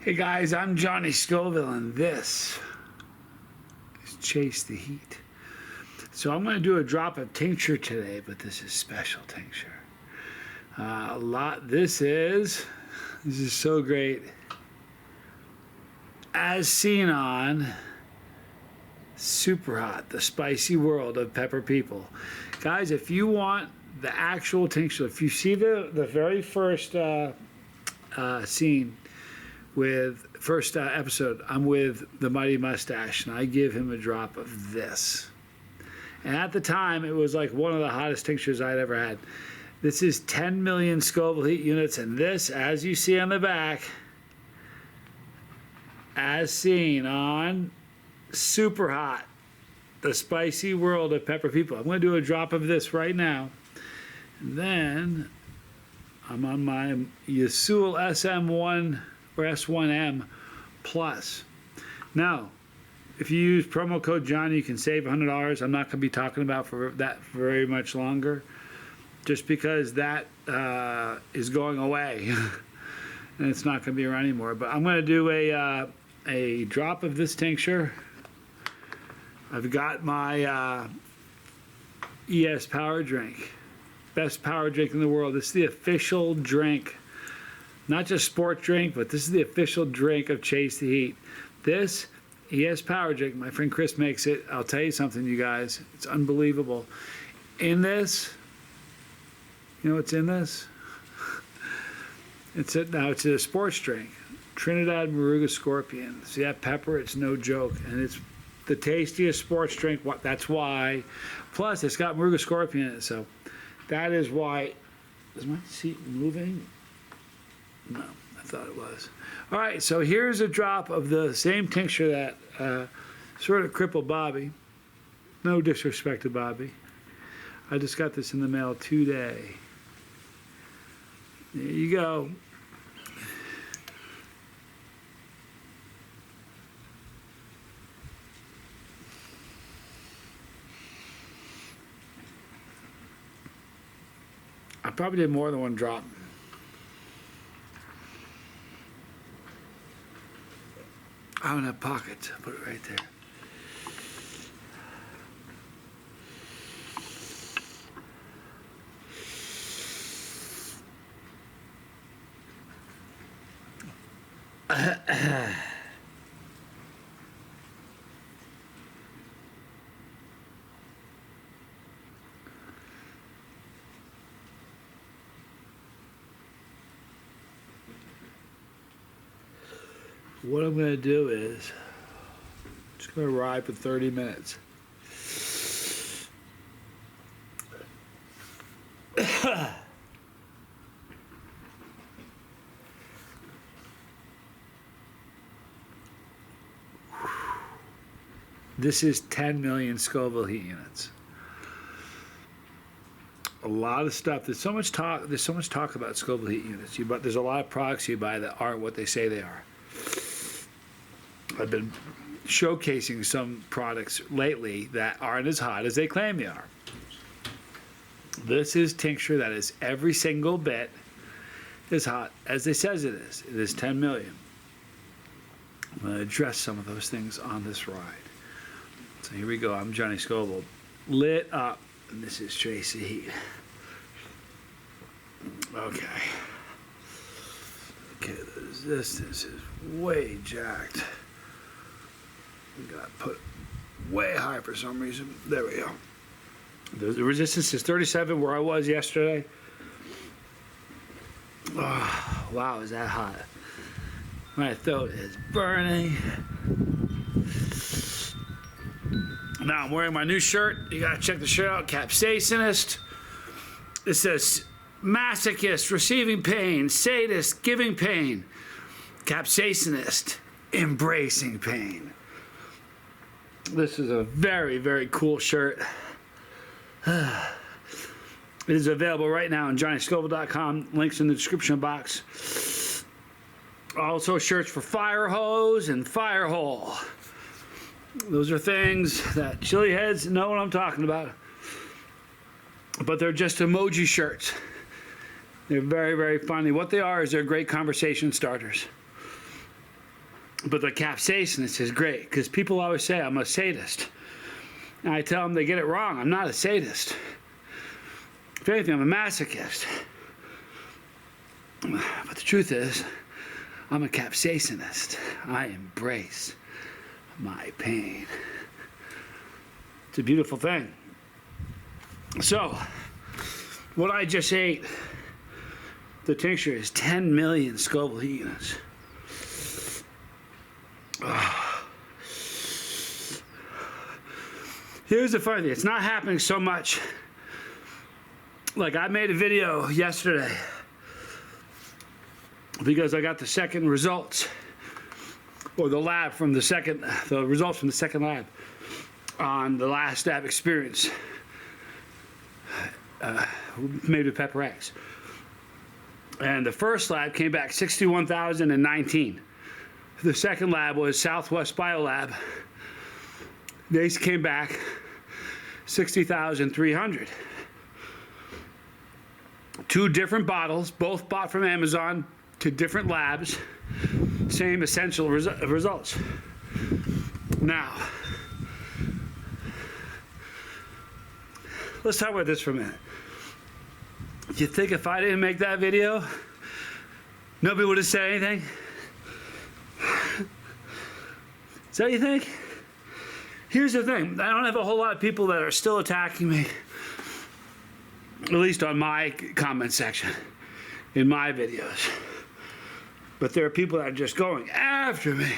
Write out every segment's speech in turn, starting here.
Hey guys, I'm Johnny Scoville, and this is Chase the Heat. So I'm going to do a drop of tincture today, but this is special tincture. This is so great. As seen on Superhot, the spicy world of pepper people. Guys, if you want the actual tincture, if you see the very first scene, with first episode, I'm with the Mighty Mustache, and I give him a drop of this. And at the time, it was like one of the hottest tinctures I'd ever had. This is 10 million Scoville heat units, and this, as you see on the back, as seen on Superhot, the spicy world of pepper people. I'm going to do a drop of this right now. And then I'm on my ACTUALY SM1 or S1M Plus. Now, if you use promo code John, you can save $100. I'm not going to be talking about for that very much longer, just because that is going away, and it's not going to be around anymore. But I'm going to do a drop of this tincture. I've got my ES Power Drink, best power drink in the world. This is the official drink. Not just sport drink, but this is the official drink of Chase the Heat. This ES Power Drink, my friend Chris makes it. I'll tell you something, you guys. It's unbelievable. In this, you know what's in this? It's a sports drink. Trinidad Moruga Scorpion. See that pepper? It's no joke. And it's the tastiest sports drink. That's why. Plus, it's got Moruga Scorpion in it. So that is why. Is my seat moving? No, I thought it was. All right, so here's a drop of the same tincture that sort of crippled Bobby. No disrespect to Bobby. I just got this in the mail today. There you go. I probably did more than one drop. I don't have pockets. I'll put it right there. What I'm going to do is just going to ride for 30 minutes. This is 10 million Scoville heat units. A lot of stuff. There's so much talk. There's so much talk about Scoville heat units. But there's a lot of products you buy that aren't what they say they are. I've been showcasing some products lately that aren't as hot as they claim they are. This is tincture that is every single bit as hot as it says it is. It is 10 million. I'm going to address some of those things on this ride. So here we go. I'm Johnny Scoville. Lit up. And this is Chase the Heat. Okay. Okay, this is way jacked. We got put way high for some reason. There we go. The resistance is 37 where I was yesterday. Oh, wow, is that hot? My throat is burning. Now I'm wearing my new shirt. You gotta check the shirt out. Capsaicist. It says masochist, receiving pain, sadist, giving pain, capsaicinist, embracing pain. This is a very, very cool shirt. It is available right now on johnnyscoville.com. Links in the description box. Also shirts for fire hose and fire hole. Those are things that chili heads know what I'm talking about. But they're just emoji shirts. They're very, very funny. What they are is they're great conversation starters. But the capsaicin is great because people always say I'm a sadist. And I tell them they get it wrong. I'm not a sadist. If anything, I'm a masochist. But the truth is, I'm a capsaicinist. I embrace my pain. It's a beautiful thing. So, what I just ate, the tincture is 10 million Scoville heat units. Here's the funny thing, it's not happening so much. Like, I made a video yesterday because I got the second results, or the results from the second lab on the last lab experience made with pepper eggs. And the first lab came back 61,019. The second lab was Southwest Biolab. They came back 60,300. Two different bottles, both bought from Amazon, to different labs, same essential results. Now, let's talk about this for a minute. Do you think if I didn't make that video, nobody would have said anything? Is that what you think? Here's the thing. I don't have a whole lot of people that are still attacking me, at least on my comment section, in my videos. But there are people that are just going after me.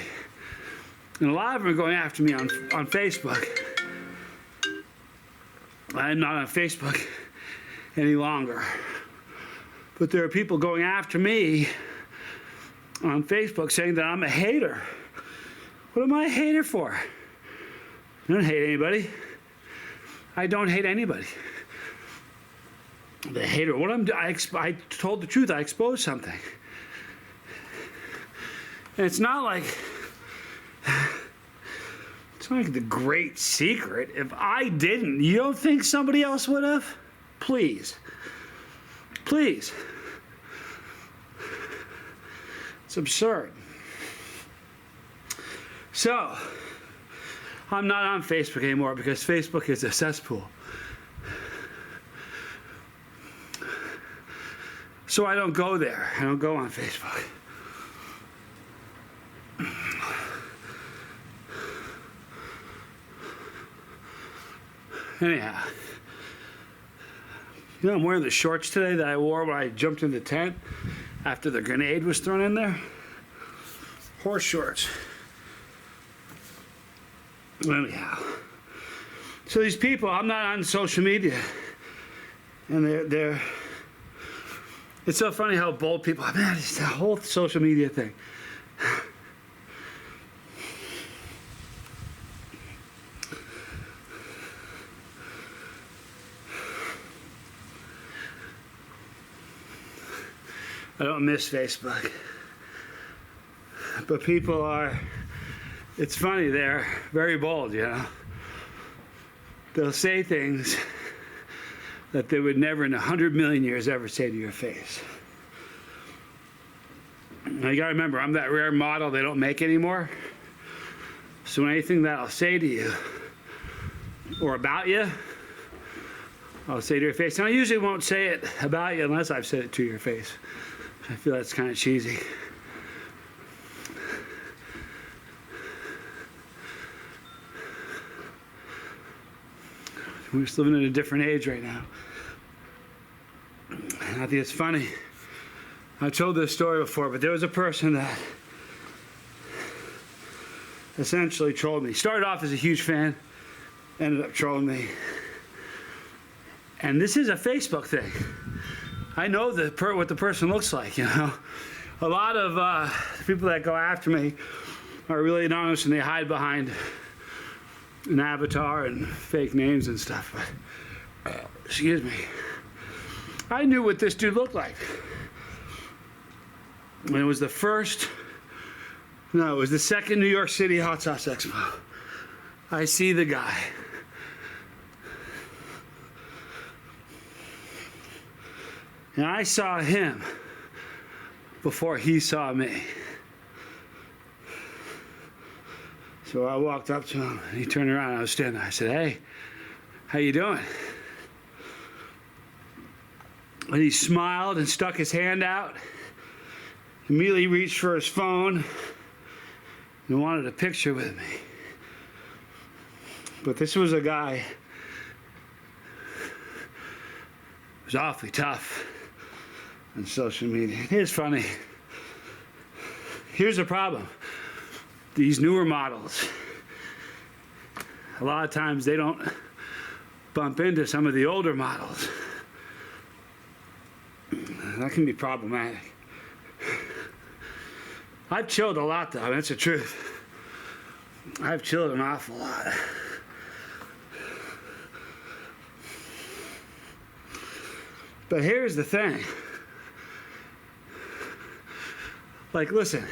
And a lot of them are going after me on Facebook. I'm not on Facebook any longer. But there are people going after me on Facebook saying that I'm a hater. What am I a hater for? I don't hate anybody. I don't hate anybody. The hater. I told the truth. I exposed something. And it's not like the great secret. If I didn't, you don't think somebody else would have? Please. Please. It's absurd. So, I'm not on Facebook anymore because Facebook is a cesspool. So I don't go there. I don't go on Facebook. Anyhow, you know, I'm wearing the shorts today that I wore when I jumped in the tent after the grenade was thrown in there. Horse shorts. Anyhow, so these people, I'm not on social media, and they're it's so funny how bold people, man, it's the whole social media thing. I don't miss Facebook, but people are, it's funny, they're very bold, you know. They'll say things that they would never in 100 million years ever say to your face. Now you gotta remember, I'm that rare model they don't make anymore. So anything that I'll say to you, or about you, I'll say to your face. And I usually won't say it about you unless I've said it to your face. I feel that's kind of cheesy. We're just living in a different age right now. And I think it's funny. I've told this story before, but there was a person that essentially trolled me. Started off as a huge fan, ended up trolling me. And this is a Facebook thing. I know what the person looks like, you know. A lot of people that go after me are really anonymous and they hide behind an avatar and fake names and stuff. But, excuse me. I knew what this dude looked like. When it was the second New York City Hot Sauce Expo. I see the guy. And I saw him before he saw me. So I walked up to him, and he turned around, and I was standing there. I said, "Hey, how you doing?" And he smiled and stuck his hand out, immediately reached for his phone, and wanted a picture with me. But this was a guy who was awfully tough on social media. It's funny. Here's the problem. These newer models, a lot of times they don't bump into some of the older models. That can be problematic. I've chilled a lot, though. That's the truth. I've chilled an awful lot. But here's the thing. Like, listen.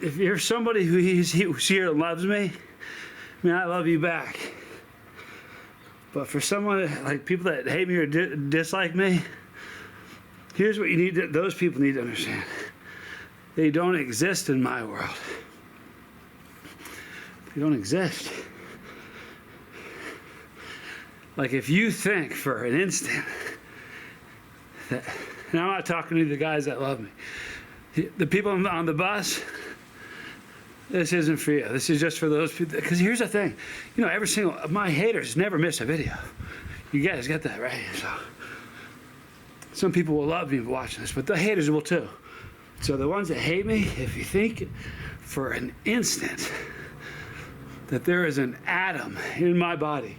If you're somebody who's here and loves me, I mean, I love you back. But for someone, like people that hate me or dislike me, here's what you need to, those people need to understand. They don't exist in my world. They don't exist. Like if you think for an instant that, and I'm not talking to the guys that love me, the people on the bus, this isn't for you. This is just for those people. Because here's the thing, you know, every single my haters never miss a video. You guys get that, right? So some people will love me for watching this, but the haters will too. So the ones that hate me, if you think for an instant that there is an atom in my body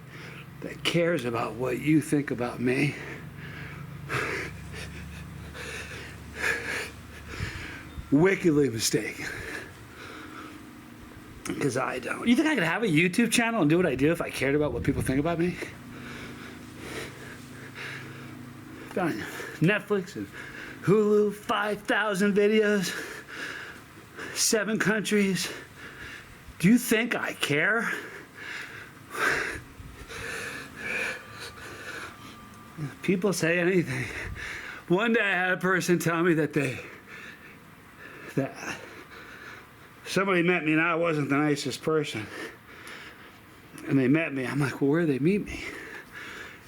that cares about what you think about me, wickedly mistaken. Because I don't. You think I could have a YouTube channel and do what I do if I cared about what people think about me? Fine. Netflix and Hulu, 5,000 videos, 7 countries. Do you think I care? People say anything. One day I had a person tell me that somebody met me and I wasn't the nicest person. And they met me. I'm like, well, where'd they meet me?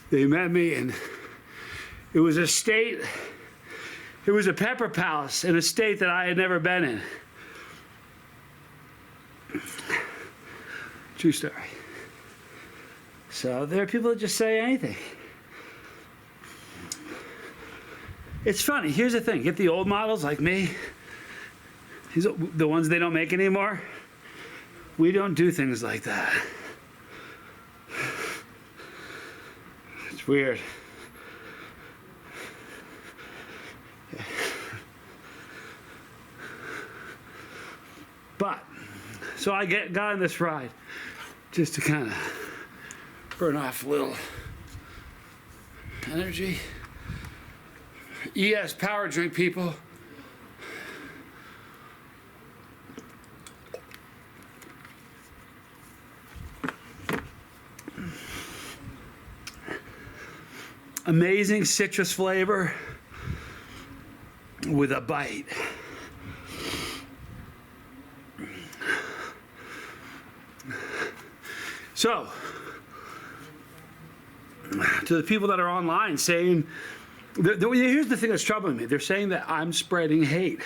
They met me and it was a state, it was a pepper palace in a state that I had never been in. True story. So there are people that just say anything. It's funny. Here's the thing. Get the old models like me. The ones they don't make anymore. We don't do things like that. It's weird. But, so I got on this ride just to kind of burn off a little energy. ES power drink, people. Amazing citrus flavor with a bite. So, to the people that are online saying, here's the thing that's troubling me. They're saying that I'm spreading hate.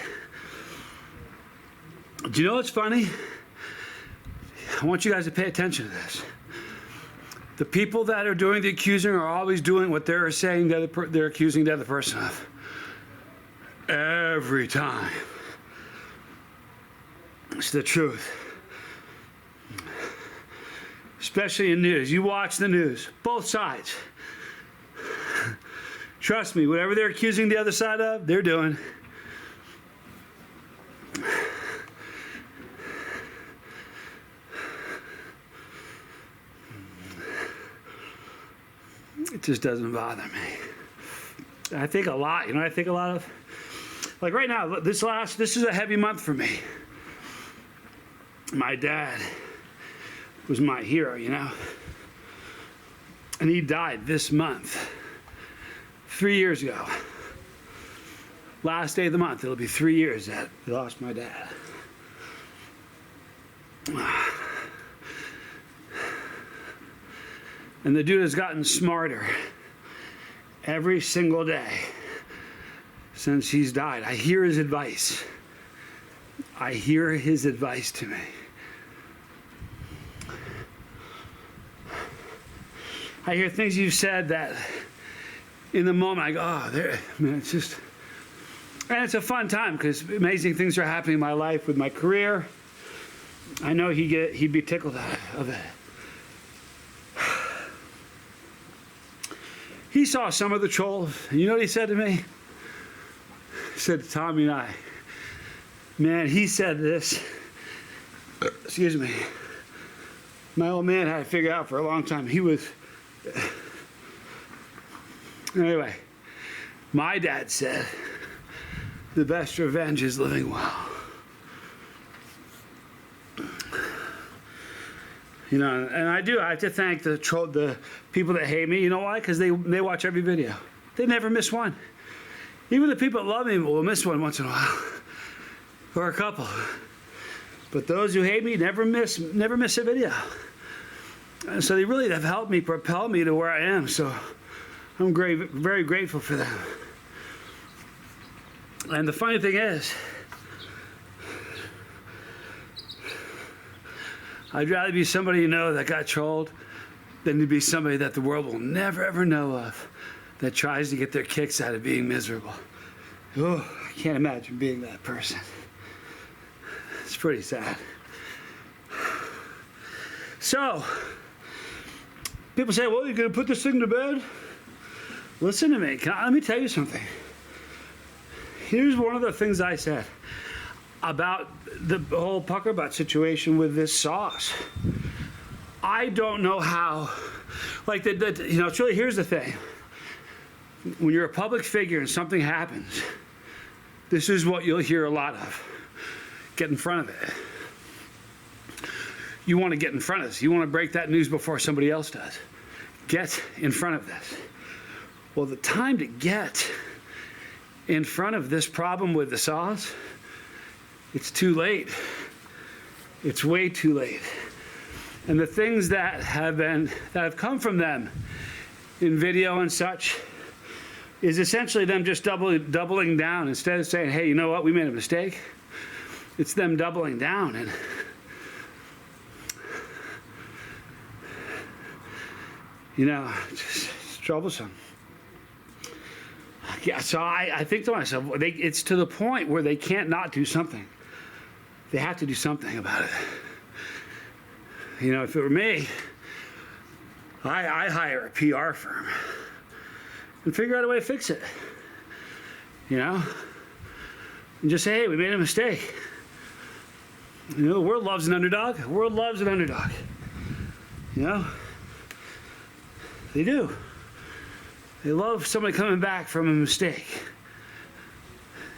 Do you know what's funny? I want you guys to pay attention to this. The people that are doing the accusing are always doing what they're saying that they're accusing the other person of. Every time. It's the truth. Especially in news. You watch the news. Both sides. Trust me, whatever they're accusing the other side of, they're doing. It just doesn't bother me. I think a lot, I think a lot of, like right now, this is a heavy month for me. My dad was my hero, and he died this month, 3 years ago. Last day of the month, it'll be 3 years that I lost my dad. And the dude has gotten smarter every single day since he's died. I hear his advice. I hear his advice to me. I hear things you've said that in the moment I go, oh, there, man, it's just, and it's a fun time because amazing things are happening in my life with my career. I know he'd be tickled of it. He saw some of the trolls, and you know what he said to me? He said to Tommy and I, man, he said this, excuse me, my old man had to figure out for a long time. He was, anyway, my dad said, the best revenge is living well. You know, and I have to thank the people that hate me. You know why? Because they watch every video. They never miss one. Even the people that love me will miss one once in a while, or a couple. But those who hate me never miss a video. And so they really have helped me, propel me to where I am. So I'm very grateful for them. And the funny thing is, I'd rather be somebody you know that got trolled than to be somebody that the world will never ever know of that tries to get their kicks out of being miserable. Oh, I can't imagine being that person. It's pretty sad. So, people say, well, you're going to put this thing to bed? Listen to me. Let me tell you something. Here's one of the things I said about the whole pucker butt situation with this sauce. I don't know how, like, you know, it's really, here's the thing. When you're a public figure and something happens, this is what you'll hear a lot of. Get in front of it. You want to get in front of this. You want to break that news before somebody else does. Get in front of this. Well, the time to get in front of this problem with the sauce, it's too late. It's way too late. And the things that have come from them in video and such is essentially them just doubling down. Instead of saying, hey, you know what, we made a mistake, it's them doubling down. And you know, it's troublesome. Yeah, so I think to myself, it's to the point where they can't not do something. They have to do something about it. You know, if it were me, I hire a PR firm and figure out a way to fix it. You know? And just say, hey, we made a mistake. You know, the world loves an underdog. The world loves an underdog. You know? They do. They love somebody coming back from a mistake.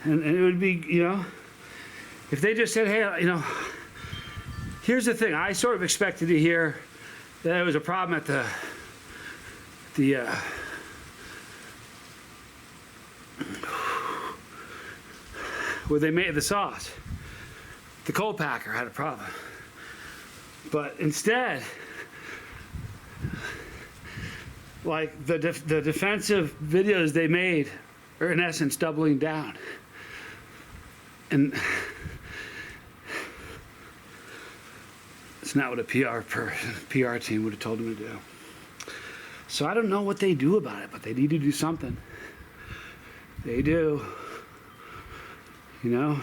And it would be, you know, if they just said, hey, you know, here's the thing. I sort of expected to hear that there was a problem at where they made the sauce. The co-packer had a problem. But instead, like the defensive videos they made are in essence doubling down. And it's not what a PR team would have told them to do. So I don't know what they do about it, but they need to do something. They do. You know?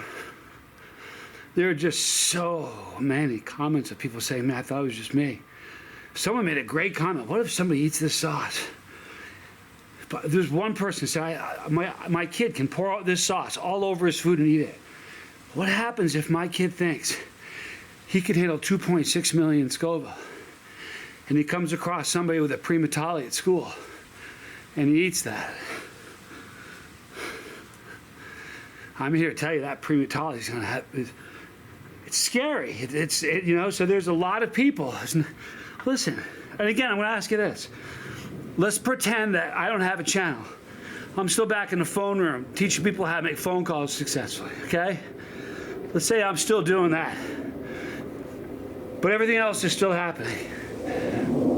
There are just so many comments of people saying, man, I thought it was just me. Someone made a great comment. What if somebody eats this sauce? But there's one person who said, my kid can pour out this sauce all over his food and eat it. What happens if my kid thinks he can handle 2.6 million Scoville and he comes across somebody with a prematale at school and he eats that? I'm here to tell you that prematale is going to have, it's scary. You know, so there's a lot of people. Listen, and again, I'm going to ask you this. Let's pretend that I don't have a channel. I'm still back in the phone room teaching people how to make phone calls successfully, okay? Let's say I'm still doing that. But everything else is still happening.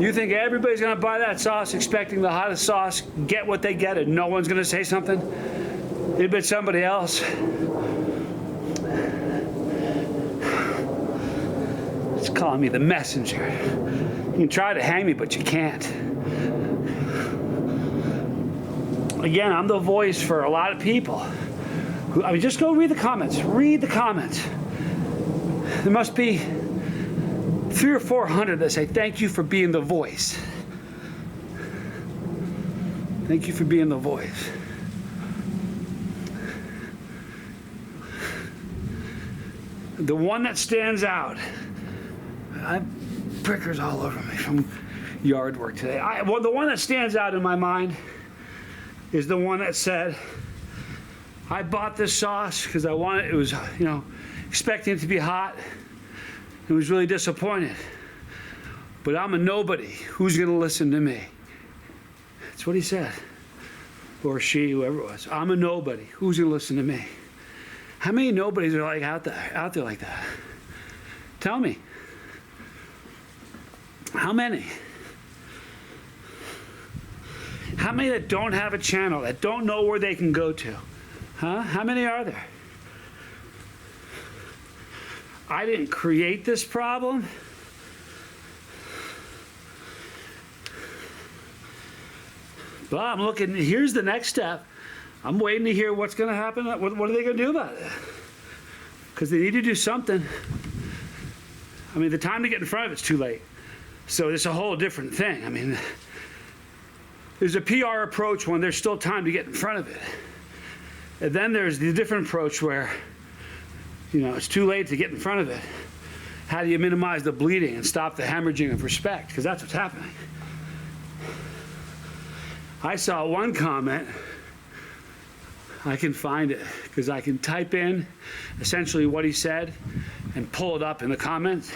You think everybody's going to buy that sauce expecting the hottest sauce, get what they get, and no one's going to say something? It'd been somebody else. It's calling me the messenger. You can try to hang me, but you can't. Again, I'm the voice for a lot of people. I mean, just go read the comments. Read the comments. There must be 300 or 400 that say, thank you for being the voice. Thank you for being the voice. The one that stands out, I have prickers all over me from yard work today. Well, the one that stands out in my mind is the one that said, I bought this sauce because I wanted, it was, expecting it to be hot. I was really disappointed. But I'm a nobody. Who's going to listen to me? That's what he said. Or she, whoever it was. I'm a nobody. Who's going to listen to me? How many nobodies are like out there like that? Tell me. How many? How many that don't have a channel, that don't know where they can go to? Huh? How many are there? I didn't create this problem. But I'm looking, here's the next step. I'm waiting to hear what's going to happen. What are they going to do about it? Because they need to do something. I mean, the time to get in front of it's too late. So it's a whole different thing. I mean, there's a PR approach when there's still time to get in front of it. And then there's the different approach where, it's too late to get in front of it. How do you minimize the bleeding and stop the hemorrhaging of respect? Because that's what's happening. I saw one comment. I can find it because I can type in essentially what he said and pull it up in the comments.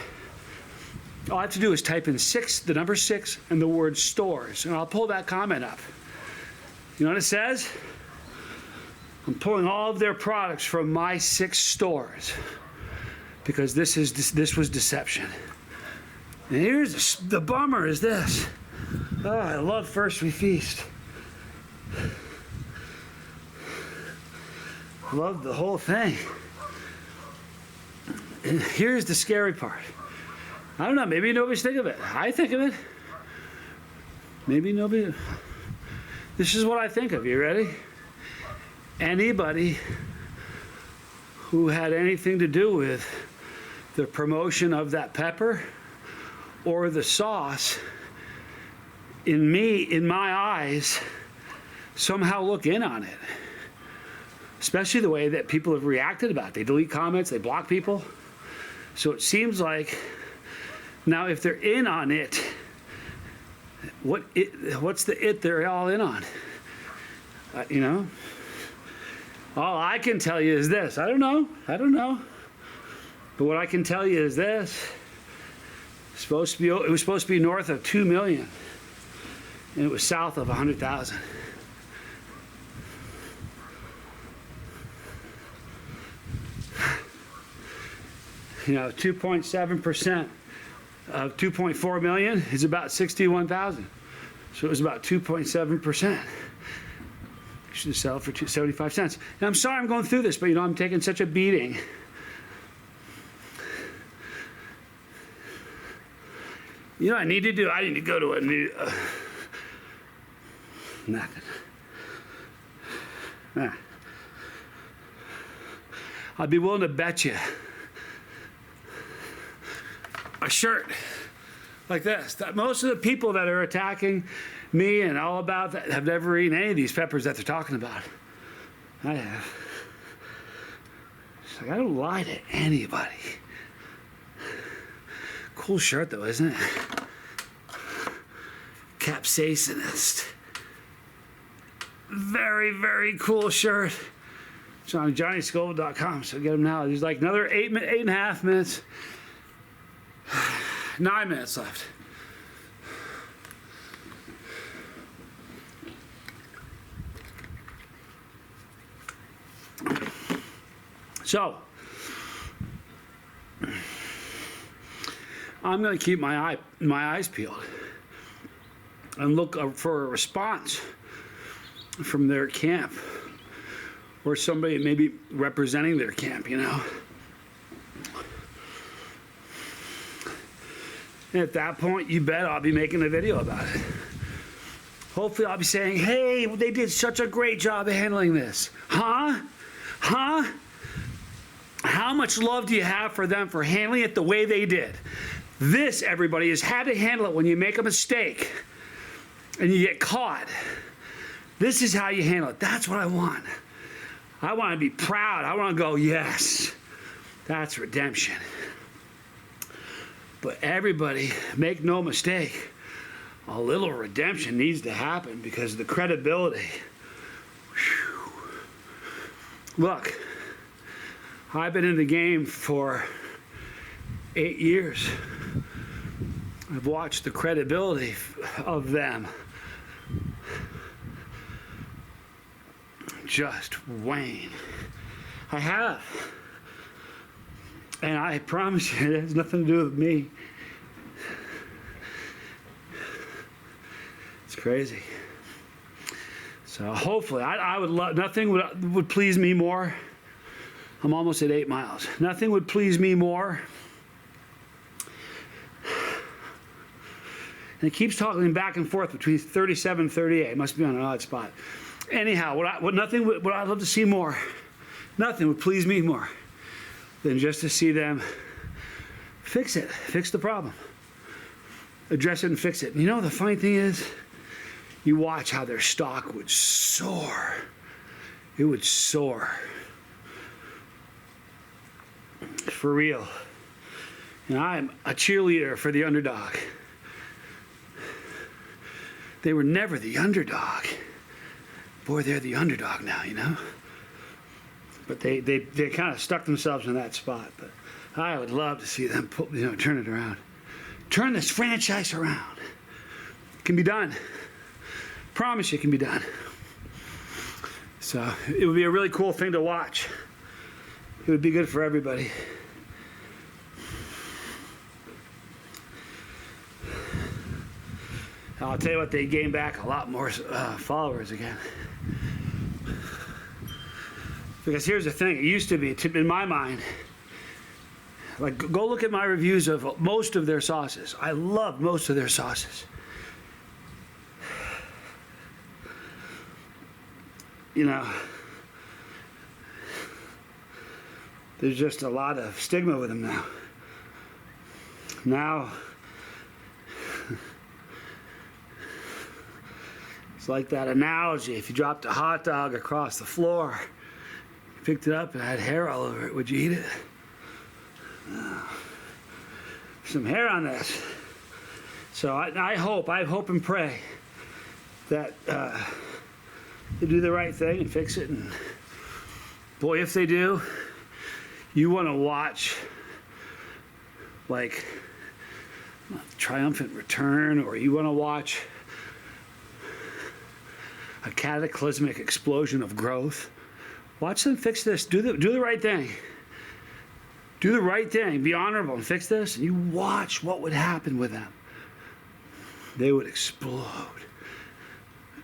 All I have to do is type in the number 6 and the word stores, and I'll pull that comment up. You know what it says? I'm pulling all of their products from my 6 stores because this was deception. And here's the bummer is this. Oh, I love First We Feast. Love the whole thing. And here's the scary part. I don't know, maybe nobody's thinking of it. I think of it. Maybe nobody. This is what I think of. You ready? Anybody who had anything to do with the promotion of that pepper or the sauce, in my eyes, somehow look in on it. Especially the way that people have reacted about it. They delete comments, they block people. So it seems like, now if they're in on it, what's the it they're all in on? All I can tell you is this. I don't know. But what I can tell you is this. It was supposed to be north of 2 million. And it was south of 100,000. You know, 2.7% of 2.4 million is about 61,000. So it was about 2.7%. Should sell for 75 cents. And I'm sorry I'm going through this, but I'm taking such a beating. I need to go to a new nothing. I'd be willing to bet you a shirt like this that most of the people that are attacking me and all about that have never eaten any of these peppers that they're talking about. I have. It's like, I don't lie to anybody. Cool shirt though, isn't it? Capsaicinist. Very, very cool shirt. It's on johnnyscoville.com, so get them now. There's like another 8.5 minutes. 9 minutes left. So, I'm going to keep my eyes peeled and look for a response from their camp or somebody maybe representing their camp, you know. And at that point, you bet I'll be making a video about it. Hopefully I'll be saying, hey, they did such a great job of handling this. Huh? How much love do you have for them for handling it the way they did? This, everybody, is how to handle it when you make a mistake and you get caught. This is how you handle it. That's what I want. I want to be proud. I want to go, yes, that's redemption. But everybody, make no mistake, a little redemption needs to happen because of the credibility. Whew. Look, I've been in the game for 8 years. I've watched the credibility of them just wane. I have. And I promise you, it has nothing to do with me. It's crazy. So hopefully, I would love, nothing would please me more. I'm almost at 8 miles. Nothing would please me more. And it keeps talking back and forth between 37 and 38. It must be on an odd spot. Anyhow, what I'd love to see more, nothing would please me more than just to see them fix it, fix the problem, address it and fix it. And you know, the funny thing is, you watch how their stock would soar. It would soar. For real. And I'm a cheerleader for the underdog. They were never the underdog. Boy, they're the underdog now, you know? But they kind of stuck themselves in that spot. But I would love to see them turn it around. Turn this franchise around. It can be done. Promise you it can be done. So it would be a really cool thing to watch. It would be good for everybody. I'll tell you what, they gained back a lot more followers again. Because here's the thing, it used to be, in my mind, like, go look at my reviews of most of their sauces. I love most of their sauces. You know, there's just a lot of stigma with them now. Now, it's like that analogy. If you dropped a hot dog across the floor, you picked it up and had hair all over it, would you eat it? Some hair on this. So I hope and pray that they do the right thing and fix it. And boy, if they do, you want to watch like triumphant return, or you want to watch a cataclysmic explosion of growth. Watch them fix this. Do the right thing. Do the right thing. Be honorable and fix this. And you watch what would happen with them. They would explode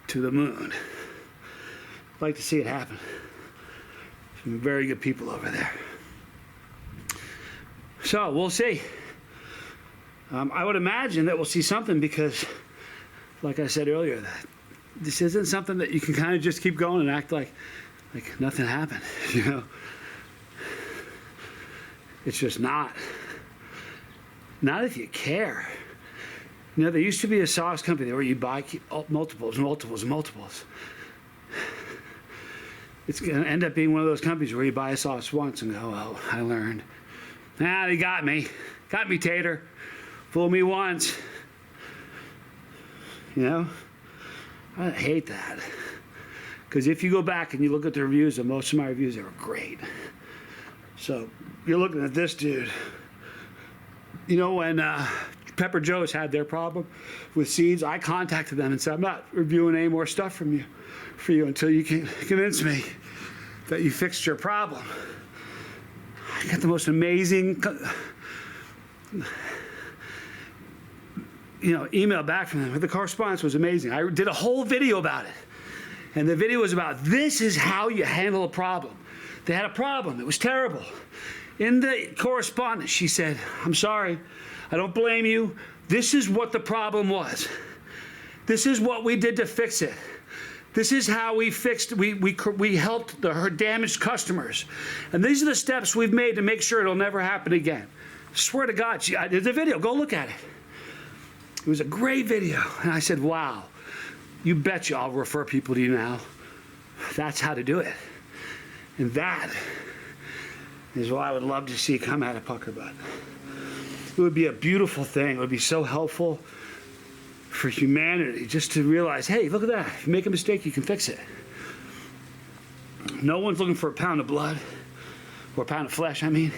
to the moon. I'd like to see it happen. Some very good people over there. So we'll see. I would imagine that we'll see something because, like I said earlier, that this isn't something that you can kind of just keep going and act like nothing happened, you know. It's just not. Not if you care. You know, there used to be a sauce company where you buy multiples. It's going to end up being one of those companies where you buy a sauce once and go, well, I learned. They got me. Got me, tater. Fool me once. You know? I hate that. Because if you go back and you look at the reviews, and most of my reviews, they were great. So you're looking at this dude. You know, when Pepper Joe's had their problem with seeds, I contacted them and said, I'm not reviewing any more stuff for you until you can convince me that you fixed your problem. I got the most amazing email back from them. The correspondence was amazing. I did a whole video about it. And the video was about, this is how you handle a problem. They had a problem. It was terrible. In the correspondence, she said, I'm sorry. I don't blame you. This is what the problem was. This is what we did to fix it. This is how we fixed, we helped her damaged customers. And these are the steps we've made to make sure it'll never happen again. Swear to God, I did the video. Go look at it. It was a great video. And I said, wow, you betcha I'll refer people to you now. That's how to do it. And that is what I would love to see come out of Pucker Butt. It would be a beautiful thing. It would be so helpful for humanity just to realize, hey, look at that. If you make a mistake, you can fix it. No one's looking for a pound of blood, or a pound of flesh, I mean.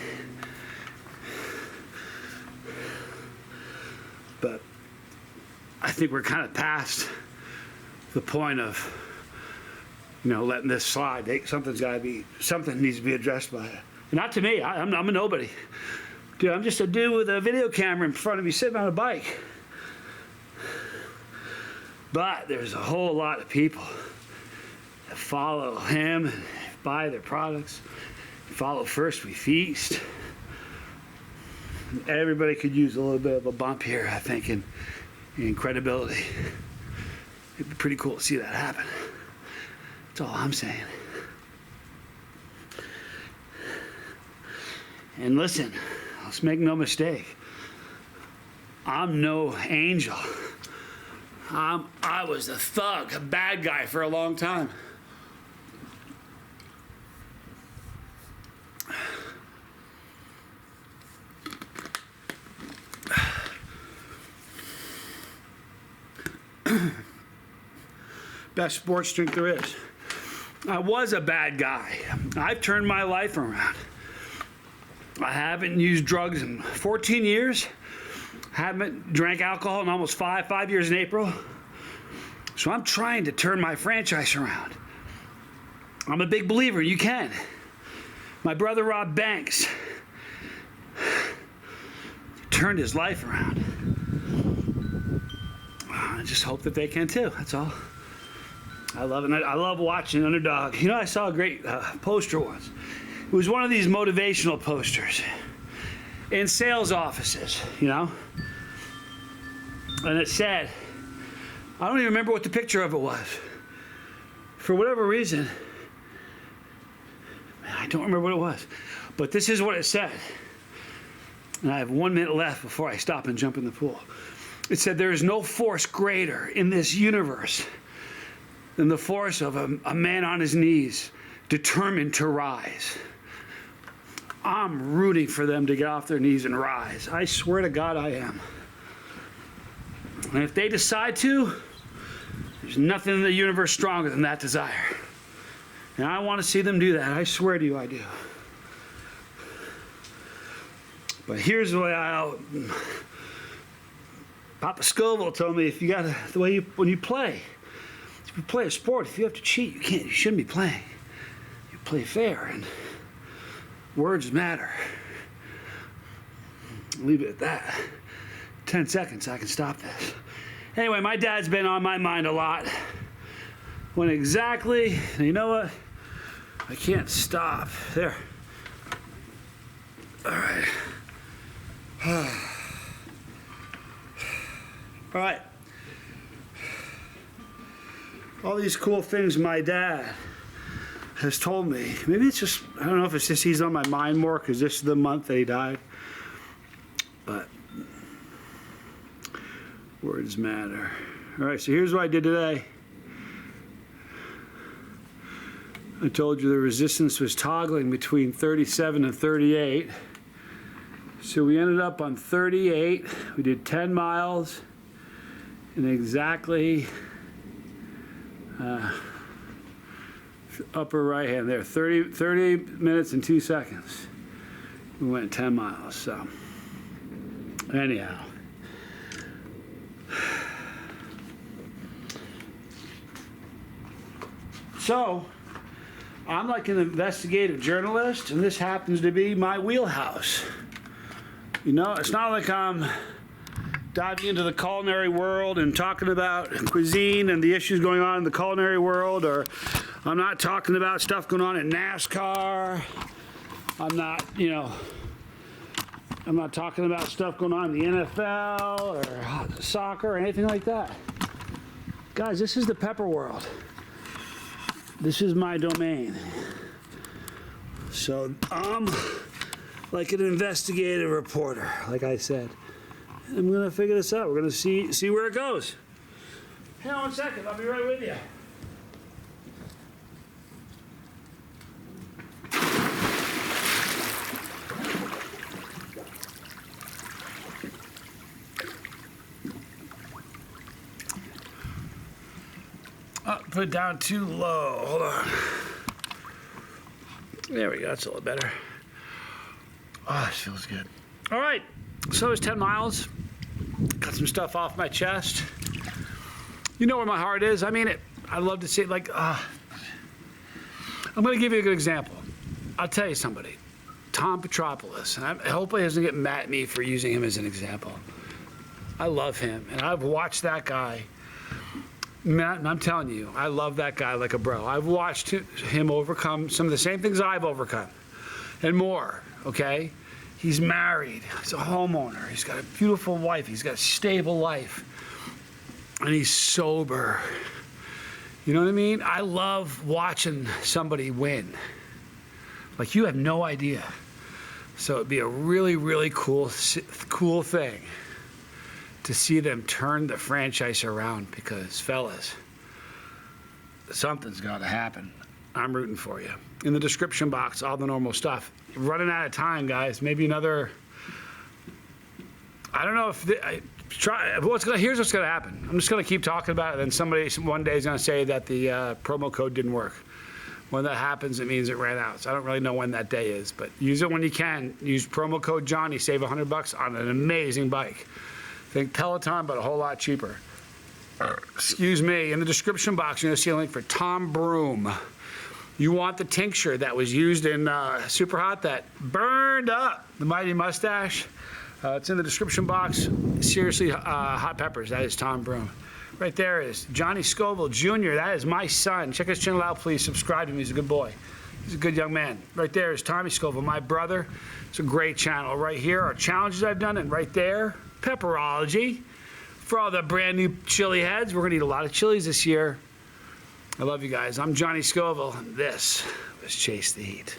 But I think we're kind of past the point of, letting this slide. Something needs to be addressed by it. Not to me. I'm a nobody. Dude, I'm just a dude with a video camera in front of me sitting on a bike. But there's a whole lot of people that follow him and buy their products. Follow First We Feast. And everybody could use a little bit of a bump here, I think, in credibility. It'd be pretty cool to see that happen. That's all I'm saying. And listen, let's make no mistake. I'm no angel. I was a thug, a bad guy for a long time. Best sports drink there is. I was a bad guy. I've turned my life around. I haven't used drugs in 14 years. Haven't drank alcohol in almost 5 years in April. So I'm trying to turn my franchise around. I'm a big believer you can. My brother Rob Banks turned his life around. I just hope that they can too, that's all. I love watching Underdog. I saw a great poster once. It was one of these motivational posters in sales offices, And it said, I don't even remember what the picture of it was. For whatever reason, I don't remember what it was. But this is what it said. And I have 1 minute left before I stop and jump in the pool. It said, there is no force greater in this universe than the force of a man on his knees, determined to rise. I'm rooting for them to get off their knees and rise. I swear to God I am. And if they decide to, there's nothing in the universe stronger than that desire. And I want to see them do that. I swear to you I do. But here's the way Papa Scoville told me, when you play a sport, if you have to cheat, you shouldn't be playing. You play fair, and words matter. Leave it at that. 10 seconds, I can stop this. Anyway, my dad's been on my mind a lot. When exactly, you know what? I can't stop. There. All right. All right. All these cool things my dad has told me. Maybe it's just, I don't know if it's just he's on my mind more because this is the month that he died. But words matter. All right, so here's what I did today. I told you the resistance was toggling between 37 and 38. So we ended up on 38. We did 10 miles in exactly upper right hand there, 30 minutes and 2 seconds. We went 10 miles, so anyhow. So, I'm like an investigative journalist, and this happens to be my wheelhouse. It's not like I'm diving into the culinary world and talking about cuisine and the issues going on in the culinary world, or I'm not talking about stuff going on in NASCAR. I'm not, I'm not talking about stuff going on in the NFL or soccer or anything like that. Guys, this is the pepper world. This is my domain. So I'm like an investigative reporter, like I said. I'm gonna figure this out. We're gonna see where it goes. Hang on 1 second, I'll be right with you. Oh, put it down too low. Hold on. There we go. That's a little better. Oh, this feels good. All right. So it's 10 miles. Got some stuff off my chest. You know where my heart is. I mean it. I love to see it. Like, I'm going to give you a good example. I'll tell you somebody. Tom Petropoulos. And I hope he doesn't get mad at me for using him as an example. I love him. And I've watched that guy. Man, I'm telling you, I love that guy like a bro. I've watched him overcome some of the same things I've overcome and more, okay? He's married. He's a homeowner. He's got a beautiful wife. He's got a stable life. And he's sober. You know what I mean? I love watching somebody win. Like, you have no idea. So it'd be a really, really cool thing to see them turn the franchise around, because, fellas, something's got to happen. I'm rooting for you. In the description box, all the normal stuff. Running out of time, guys. Maybe another. I don't know if here's what's gonna happen. I'm just gonna keep talking about it, and then somebody one day is gonna say that the promo code didn't work. When that happens, it means it ran out. So I don't really know when that day is, but use it when you can. Use promo code Johnny. Save $100 on an amazing bike. Think Peloton, but a whole lot cheaper. Excuse me. In the description box, you're going to see a link for Tom Broom. You want the tincture that was used in Superhot that burned up the mighty mustache? It's in the description box. Seriously, hot peppers. That is Tom Broom. Right there is Johnny Scoville Jr. That is my son. Check his channel out, please. Subscribe to him. He's a good boy. He's a good young man. Right there is Tommy Scoville, my brother. It's a great channel. Right here are challenges I've done, and right there, Pepperology. For all the brand new chili heads, we're gonna eat a lot of chilies this year. I love you guys. I'm Johnny Scoville. This was Chase the Heat.